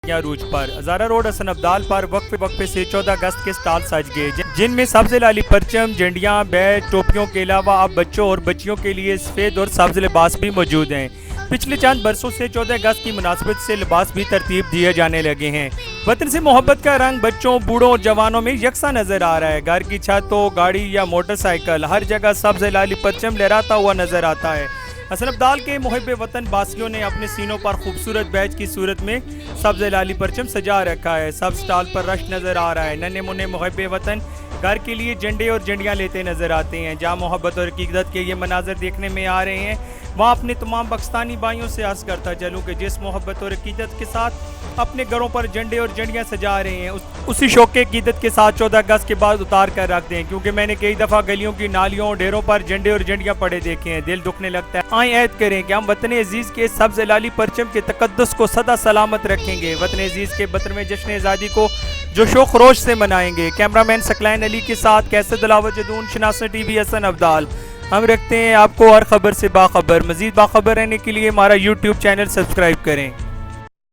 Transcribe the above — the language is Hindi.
रूज पर हजारा रोड हसन अब्दाल पर वक्फे वक्फे से 14 अगस्त के स्टॉल सज गए, जिनमें सब्ज लाली परचम, झंडियाँ, बैज, टोपियों के अलावा अब बच्चों और बच्चियों के लिए सफ़ेद और सब्ज लिबास भी मौजूद हैं। पिछले चंद बरसों से 14 अगस्त की मुनासबत से लिबास भी तरतीब दिए जाने लगे हैं। वतन से मोहब्बत का रंग बच्चों, बूढ़ों और जवानों में यकसा नजर आ रहा है। घर की छत हो, गाड़ी या मोटरसाइकिल, हर जगह सब्ज लाली परचम लहराता हुआ नजर आता है। हसन अब्दाल के मुहिब वतन बासियों ने अपने सीनों पर खूबसूरत बैज की सूरत में सब्ज लाली परचम सजा रखा है। सब स्टॉल पर रश नजर आ रहा है। नन्हे मुन्ने मुहिब वतन घर के लिए झंडे और झंडियाँ लेते नजर आते हैं। जहाँ मोहब्बत और हकीकत के ये मनाजर देखने में आ रहे हैं, वहाँ अपने तमाम पाकिस्तानी भाइयों से अर्ज करता चलूँ कि जिस मोहब्बत और अकीदत के साथ अपने घरों पर झंडे और झंडियाँ सजा रहे हैं, उसी शौक के अकीदत के साथ 14 अगस्त के बाद उतार कर रख दें, क्योंकि मैंने कई दफ़ा गलियों की नालियों ढेरों पर झंडे और झंडियाँ पड़े देखे हैं। दिल दुखने लगता है। आए ऐद करें कि हम वतन अजीज़ के सब्ज लाली परचम के तकद्दुस को सदा सलामत रखेंगे। वतन अजीज़ के 72वें जश्न आज़ादी को जोशो खरोश से मनाएंगे। कैमरामैन सकलैन अली के साथ कैसर दिलावर जदून, शनासा टीवी, हसन अब्दाल। हम रखते हैं आपको हर खबर से बाखबर। मजीद बाखबर रहने के लिए हमारा यूट्यूब चैनल सब्सक्राइब करें।